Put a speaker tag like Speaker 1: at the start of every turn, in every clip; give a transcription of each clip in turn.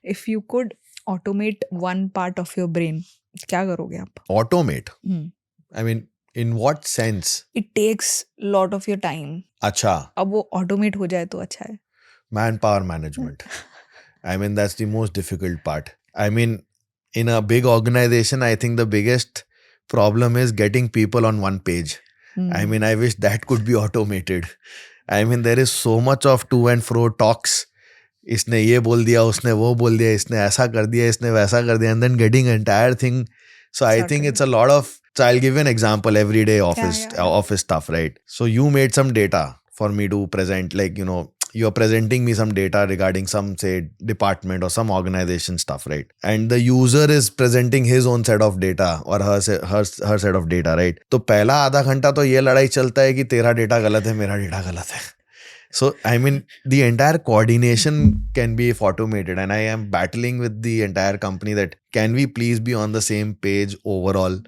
Speaker 1: If you could automate one part of your brain, क्या करोगे आप?
Speaker 2: Automate?
Speaker 1: Hmm.
Speaker 2: I mean, in what sense?
Speaker 1: It takes lot of your time.
Speaker 2: अच्छा,
Speaker 1: अब वो automate हो जाए तो अच्छा है.
Speaker 2: manpower management. I mean, that's the most difficult part. I mean, in a big organization, I think the biggest problem is getting people on one page. I mean, I wish that could be automated. I mean, there is so much of to and fro talks. इसने ये बोल दिया, उसने वो बोल दिया, इसने ऐसा कर दिया, इसने वैसा कर दिया, and then getting entire thing. So I think it's a lot of. So I'll give you an example. Everyday office stuff, right? So you made some data for me to present, like, you're presenting me some data regarding some, say, department or some organization stuff, right? And the user is presenting his own set of data or her set of data, right? तो पहला आधा घंटा तो ये लड़ाई चलता है कि तेरा डेटा गलत है, मेरा डेटा गलत है. So, I mean, the entire coordination can be if automated, and I am battling with the entire company that can we please be on the same page overall,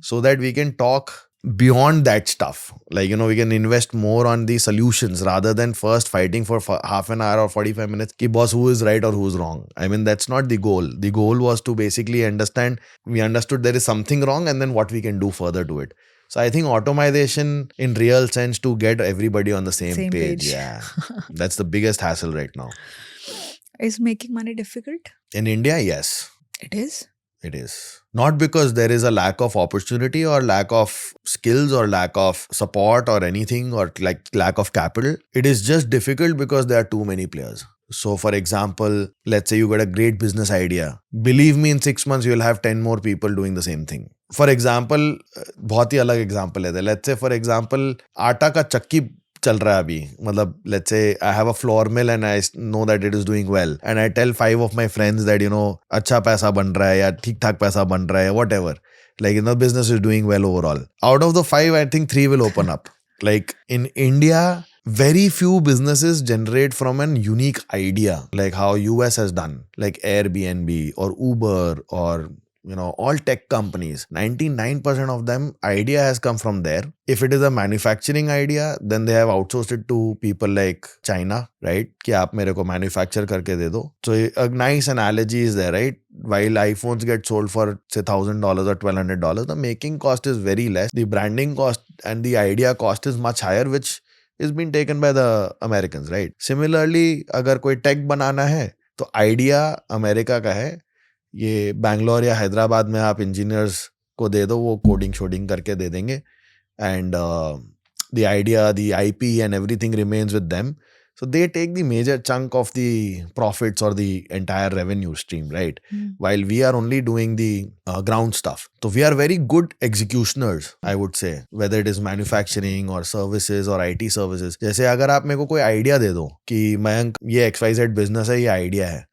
Speaker 2: so that we can talk beyond that stuff. Like, we can invest more on the solutions rather than first fighting for half an hour or 45 minutes ki boss, who is right or who's wrong. I mean, that's not the goal. The goal was to basically we understood there is something wrong, and then what we can do further to it. So I think automation in real sense to get everybody on the same page. Yeah. That's the biggest hassle right now.
Speaker 1: Is making money difficult?
Speaker 2: In India, yes.
Speaker 1: It is?
Speaker 2: It is. Not because there is a lack of opportunity or lack of skills or lack of support or anything, or like lack of capital. It is just difficult because there are too many players. So for example, let's say you got a great business idea. Believe me, in 6 months, you'll have 10 more people doing the same thing. For example, बहुत ही अलग example है. Let's say for example, आटा का चक्की चल रहा है अभी. मतलब let's say I have a flour mill and I know that it is doing well. And I tell 5 of my friends that, अच्छा पैसा बन रहा है या ठीक ठाक पैसा बन रहा है, whatever. Like, business is doing well overall. Out of the 5, I think 3 will open up. Like in India, very few businesses generate from an unique idea, like how US has done, like Airbnb or Uber or, all tech companies. 99% of them, idea has come from there. If it is a manufacturing idea, then they have outsourced it to people like China, right? कि आप मेरे को manufacture करके दे दो. So a nice analogy is there, right? While iPhones get sold for, say, $1,000 or $1,200, the making cost is very less. The branding cost and the idea cost is much higher, which is being taken by the Americans, right? Similarly, अगर कोई tech बनाना है, तो idea America का है. ये बैंगलोर या हैदराबाद में आप इंजीनियर्स को दे दो, वो कोडिंग शोडिंग करके दे देंगे, and the idea, the IP and everything remains with them. So they take the major chunk of the profits or the entire revenue stream, right? While we are only doing the ground stuff. So we are very good executioners, I would say, whether it is manufacturing or services or IT services. जैसे अगर आप मेरे को कोई idea दे दो कि मयंक ये XYZ business है, ये आइडिया है,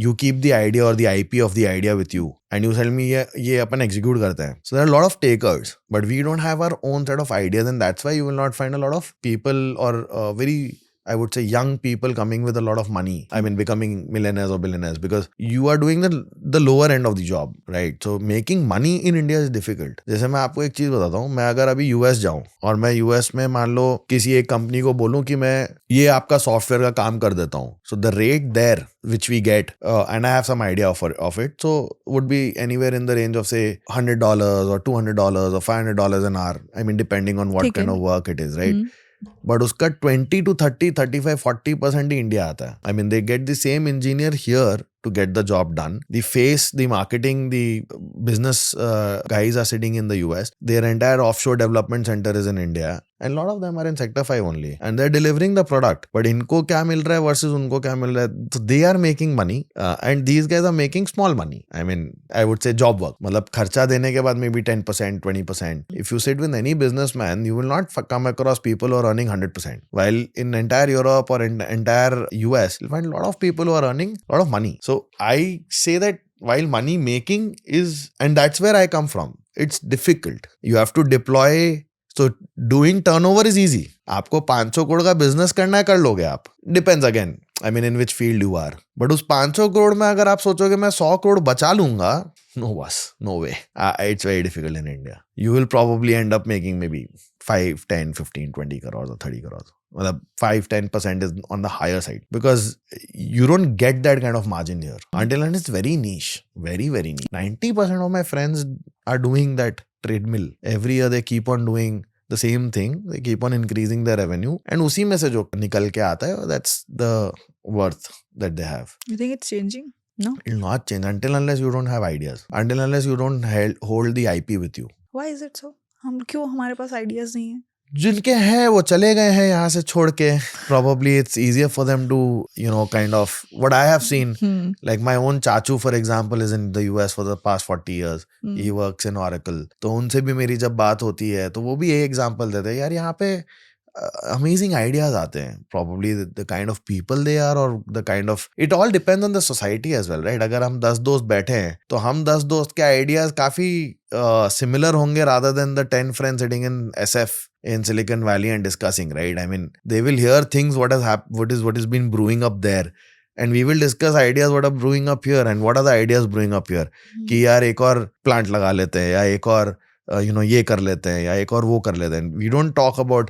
Speaker 2: you keep the idea or the IP of the idea with you, and you tell me ये अपन execute करते हैं. So there are a lot of takers, but we don't have our own set of ideas, and that's why you will not find a lot of people or very, I would say, young people coming with a lot of money. I mean, becoming millionaires or billionaires, because you are doing the lower end of the job, right? So making money in India is difficult. जैसे मैं आपको एक चीज बताता हूँ, मैं अगर अभी US जाऊँ और मैं US में मान लो किसी एक कंपनी को बोलूँ कि मैं ये आपका सॉफ्टवेयर का काम कर देता हूँ, so the rate there which we get, and I have some idea of it, so would be anywhere in the range of, say, $100 or $200 or $500 an hour. I mean, depending on what kind of work it is, right? But उसका 20 to 30, 35, 40% he India आता है. I mean, they get the same engineer here to get the job done. The face, the marketing, the business guys are sitting in the US. Their entire offshore development center is in India. And a lot of them are in Sector 5 only. And they're delivering the product. But इनको क्या मिल रहा है versus उनको क्या मिल रहा है. So they are making money. And these guys are making small money. I mean, I would say job work. मतलब खर्चा देने के बाद maybe 10%, 20%. If you sit with any businessman, you will not come across people who are earning 100%. While in entire Europe or in entire US, you'll find a lot of people who are earning a lot of money. So I say that while money making is, and that's where I come from, it's difficult. You have to deploy. So doing turnover is easy. आपको 500 करोड़ का business करना है, कर लोगे आप. Depends again, I mean, in which field you are. But उस 500 करोड़ में अगर आप सोचोगे मैं 100 करोड़ बचा लूंगा, no boss, no way. It's very difficult in India. You will probably end up making maybe 5, 10, 15, 20 crores or 30 crores. मतलब 5-10% is on the higher side because you don't get that kind of margin here until and it's very niche, very very niche. 90% of my friends are doing that treadmill every year. They keep on doing the same thing, they keep on increasing their revenue and उसी में से जो निकल के आता है, that's the worth that they have.
Speaker 1: You think it's changing? No.
Speaker 2: It will not change until unless you don't have ideas, until unless you don't hold the IP with you.
Speaker 1: Why is it so? क्यों हमारे पास ideas नहीं है?
Speaker 2: जिनके हैं वो चले गए हैं यहाँ से छोड़ के. Probably it's easier for them to, kind of what I have seen. Like my own चाचू for example is in the US for the past 40 years. He works in Oracle. तो उनसे भी मेरी जब बात होती है तो वो भी यही एग्जाम्पल देते हैं, यार यहाँ पे amazing ideas आते हैं. Probably the kind of people they are or the kind of, it all depends on the society as well, right? अगर हम 10 दोस्त बैठे हैं तो हम 10 दोस्त के ideas काफी similar होंगे rather than the 10 friends sitting in SF in Silicon Valley and discussing, right? I mean, they will hear things what has been brewing up there, and we will discuss ideas what are brewing up here and what are the ideas brewing up here. कि यार एक और plant लगा लेते हैं या एक और ये कर लेते हैं या एक और वो कर लेते हैं. We don't talk about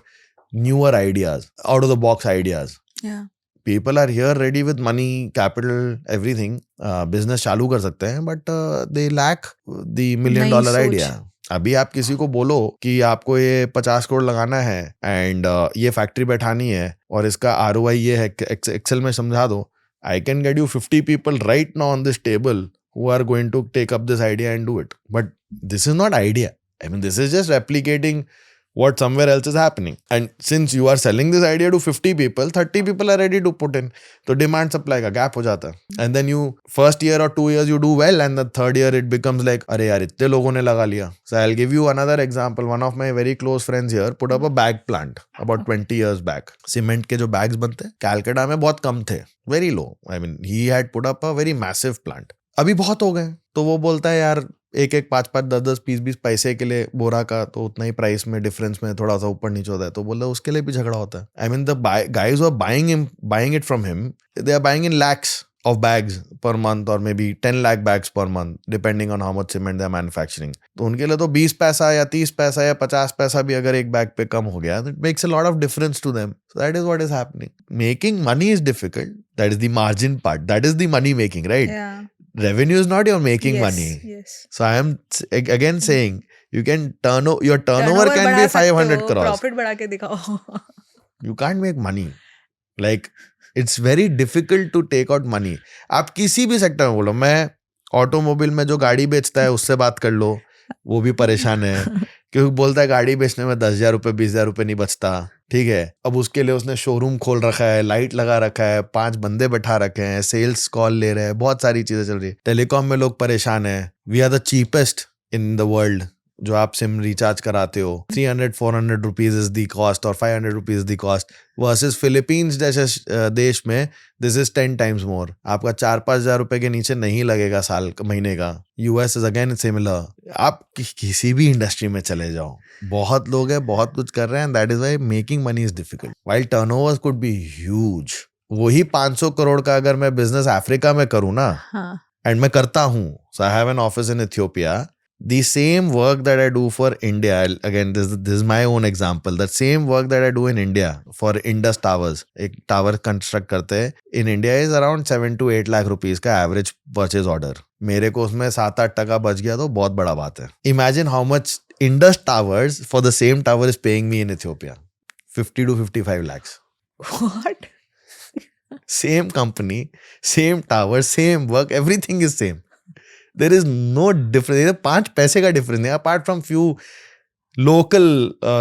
Speaker 2: newer ideas, out of the box ideas.
Speaker 1: Yeah.
Speaker 2: People are here ready with money, capital, everything. Business चालू कर सकते हैं, but they lack the $1 million idea. अभी आप किसी को बोलो कि आपको ये 50 करोड़ लगाना है एंड ये फैक्ट्री बैठानी है और इसका ROI ये है, एक्सेल में समझा दो. I can get you 50 people right now on this table who are going to take up this idea and do it. But this is not idea. I mean, this is just replicating what somewhere else is happening. And since you are selling this idea to 50 people, 30 people are ready to put in. तो demand supply का gap हो जाता है. And then you, first year or 2 years you do well and the third year it becomes like, अरे यार इतने लोगों ने लगा लिया. So I'll give you another example. One of my very close friends here put up a bag plant about 20 years back. Cement के जो bags बनते हैं, Calcutta में बहुत कम थे. Very low. I mean, he had put up a very massive plant. अभी बहुत हो गए. तो वो बोलता है यार एक 5-5, 10-10, 20-20 पैसे के लिए बोरा का तो उतना ही प्राइस में डिफरेंस में थोड़ा सा ऊपर नीचे होता है. तो बोला उसके लिए भी झगड़ा होता है. I mean the guys who are buying it from him, they are buying in lakhs of bags per month or maybe 10 lakh bags per month depending on how much cement they are manufacturing. तो उनके लिए तो 20 पैसा या 30 पैसा या 50 पैसा भी अगर एक बैग पे कम हो गया, it makes a lot of difference to them. So that is what is happening. Making money is difficult. That is the margin part. That is the money making, right?
Speaker 1: Yeah.
Speaker 2: Revenue is not your making money.
Speaker 1: Yes.
Speaker 2: So I am again saying you can your turnover can be 500 crores.
Speaker 1: Profit बढ़ा के दिखाओ.
Speaker 2: You can't make money. Like it's very difficult to take out money. आप किसी भी sector में बोलो, मैं automobile में जो गाड़ी बेचता है उससे बात कर लो, वो भी परेशान है क्योंकि बोलता है गाड़ी बेचने में 10,000 रुपये 20,000 रुपये नहीं बचता. ठीक है, अब उसके लिए उसने शोरूम खोल रखा है, लाइट लगा रखा है, 5 बंदे बैठा रखे हैं, सेल्स कॉल ले रहे हैं, बहुत सारी चीजें चल रही है. टेलीकॉम में लोग परेशान हैं. We are the cheapest in the world. जो आप सिम रिचार्ज कराते हो 300-400 रुपीज इज द कॉस्ट और 500 rupees is the cost, versus Philippines जैसे देश में दिस इज 10 times मोर. आपका 4-5 हज़ार रुपए के नीचे नहीं लगेगा महीने का. US is again similar. आप किसी भी इंडस्ट्री में चले जाओ, बहुत लोग हैं, बहुत कुछ कर रहे हैं. That is why making money is difficult. While turnovers could be huge. वही 500 करोड़ का अगर मैं बिजनेस अफ्रीका में करूँ ना, एंड मैं करता हूँ, so I have an office in Ethiopia. The same work that I do for India, again, this is my own example. That same work that I do in India for Indus Towers, एक tower construct करते हैं in India is around 7 to 8 lakh rupees का average purchase order. मेरे को उसमें 7-8% बच गया तो बहुत बड़ा बात है. Imagine how much Indus Towers for the same tower is paying me in Ethiopia. 50 to 55 lakhs.
Speaker 1: What?
Speaker 2: Same company, same tower, same work, everything is same. There is no difference. 5 पैसे का difference है, apart from few local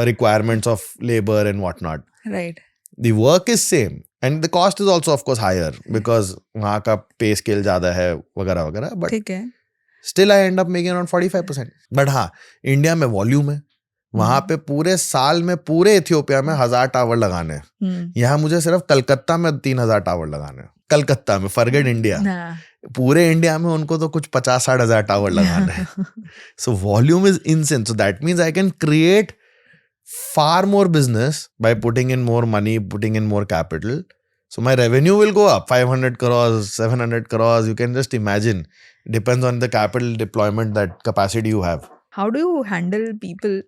Speaker 2: requirements of labor and whatnot.
Speaker 1: Right.
Speaker 2: The work is same and the cost is also of course higher because वहाँ का pay scale ज़्यादा है वगैरह वगैरह. But
Speaker 1: ठीक है.
Speaker 2: Still I end up making around 45%. But हाँ, India में वॉल्यूम है. वहाँ पे पूरे साल में पूरे इथियोपिया में 1000 टावर लगाने हैं. यहाँ मुझे सिर्फ कलकत्ता में 3000 टावर लगाने हैं. कलकत्ता में, फॉरगेट इंडिया. पूरे इंडिया में उनको तो कुछ 50-60 हज़ार टावर लगाने हैं. So volume is insane. So that means I can create far more business by putting in more money, putting in more capital. So my revenue will go up 500 crores, 700 crores. You can just imagine. Depends on the capital deployment, that capacity you have.
Speaker 1: How do you handle people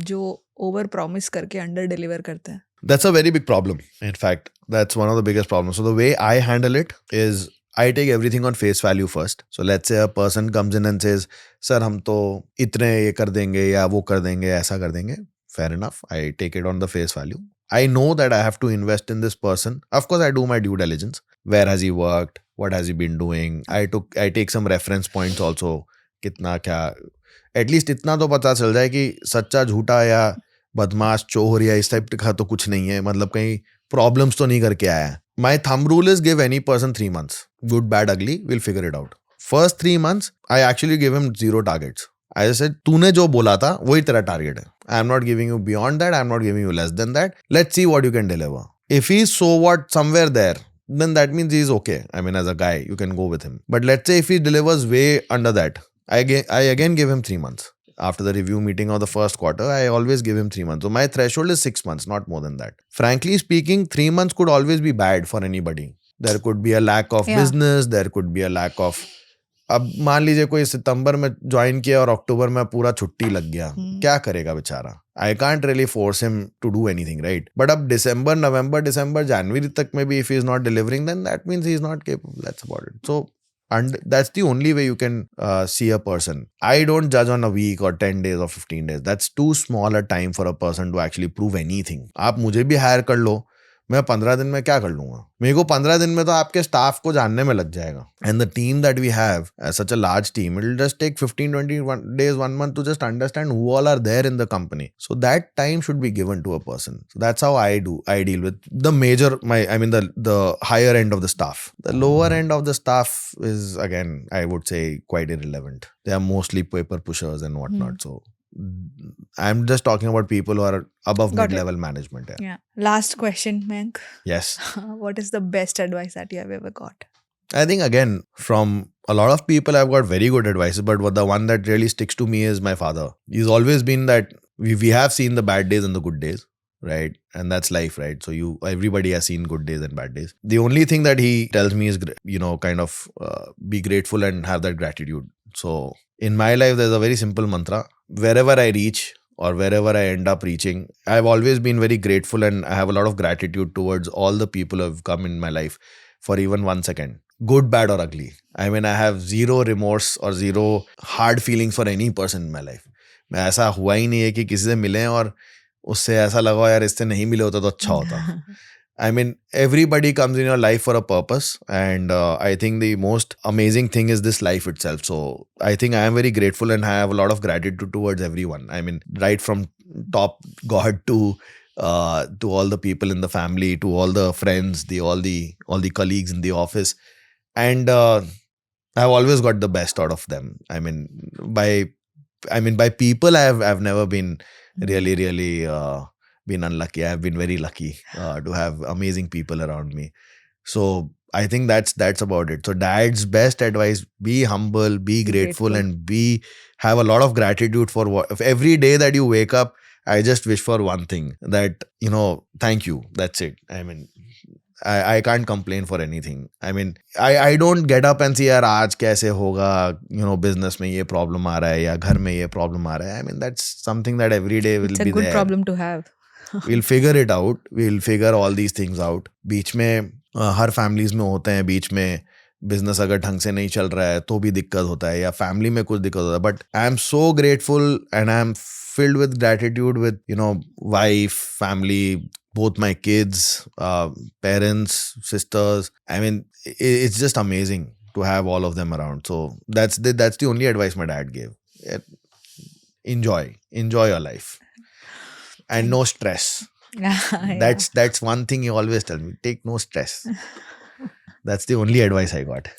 Speaker 1: जो over promise करके under deliver करते हैं?
Speaker 2: That's a very big problem. In fact, that's one of the biggest problems. So the way I handle it is I take everything on face value first. So let's say a person comes in and says, "Sir, हम तो इतने ये कर देंगे या वो कर देंगे ऐसा कर देंगे." Fair enough. I take it on the face value. I know that I have to invest in this person. Of course, I do my due diligence. Where has he worked? What has he been doing? I take some reference points also. कितना क्या at least इतना तो पता चल जाए कि सच्चा झूठा या बदमाश चोर या इस टाइप का तो कुछ नहीं है, मतलब कहीं प्रॉब्लम्स तो नहीं करके आया है. My thumb rule is give any person 3 months. Good, bad, ugly, we'll figure it out. First 3 months, I actually give him 0 targets. I said, तूने जो बोला था वही तेरा टारगेट है. I am not giving you beyond that. I am not giving you less than that. Let's see what you can deliver. If he's so what somewhere there, then that means he's okay. I mean, as a guy, you can go with him. But let's say if he delivers way under that, I again give him 3 months. After the review meeting of the first quarter, I always give him 3 months. So my threshold is 6 months, not more than that. Frankly speaking, 3 months could always be bad for anybody. There could be a lack of business. There could be a lack of. अब मान लीजिए कोई सितंबर में join किया और अक्टूबर में पूरा छुट्टी लग गया, क्या करेगा बेचारा? I can't really force him to do anything, right? But अब December, November, December, January तक में भी if he is not delivering, then that means he is not capable. That's about it. So, and that's the only way you can see a person. I don't judge on a week or 10 days or 15 days. That's too small a time for a person to actually prove anything. आप मुझे भी higher कर लो, मैं 15 दिन में क्या कर लूंगा? मेरे को 15 दिन में तो आपके स्टाफ को जानने में लग जाएगा. And the team that we have, as such a large team, it will just take 15, 20 days, 1 month to just understand who all are there in the company. So that time should be given to a person. So that's how I deal with the major, the higher end of the staff. The lower end of the staff is, again, I would say quite irrelevant. They are mostly paper pushers and whatnot. So I'm just talking about people who are above mid-level management.
Speaker 1: Yeah. Last question, Mayank.
Speaker 2: Yes.
Speaker 1: What is the best advice that you have ever got?
Speaker 2: I think, again, from a lot of people, I've got very good advice, but the one that really sticks to me is my father. He's always been that we have seen the bad days and the good days, right? And that's life, right? So everybody has seen good days and bad days. The only thing that he tells me is, be grateful and have that gratitude. So in my life, there's a very simple mantra. Wherever I reach or wherever I end up reaching, I've always been very grateful and I have a lot of gratitude towards all the people who have come in my life for even 1 second. Good, bad or ugly. I mean, I have zero remorse or zero hard feelings for any person in my life. मैं ऐसा हुआ ही नहीं है कि किसी से मिले और उससे ऐसा लगा यार इससे नहीं मिले होता तो अच्छा होता. I mean, everybody comes in your life for a purpose, and I think the most amazing thing is this life itself. So I think I am very grateful and I have a lot of gratitude towards everyone. I mean, right from top God to all the people in the family, to all the friends, all the colleagues in the office, and I've always got the best out of them. I mean, by people, I've never been really been unlucky. I've been very lucky to have amazing people around me. So I think that's about it. So dad's best advice: be humble, be grateful, and have a lot of gratitude for every day that you wake up. I just wish for one thing, that thank you. That's it. I mean, I can't complain for anything. I mean, I don't get up and say यार आज कैसे होगा, business में ये problem आ रहा है या घर में ये problem आ रहा है. I mean, that's something that every day will be there.
Speaker 1: It's a good problem to have.
Speaker 2: We'll figure it out. We'll figure all these things out. बीच में हर families में होते हैं, बीच में business अगर ढंग से नहीं चल रहा है तो भी दिक्कत होता है या family में कुछ दिक्कत होता है. But I am so grateful and I am filled with gratitude with wife, family, both my kids, parents, sisters. I mean, it's just amazing to have all of them around. So that's the only advice my dad gave. Enjoy your life. And no stress. That's one thing he always tells me. Take no stress. That's the only advice I got.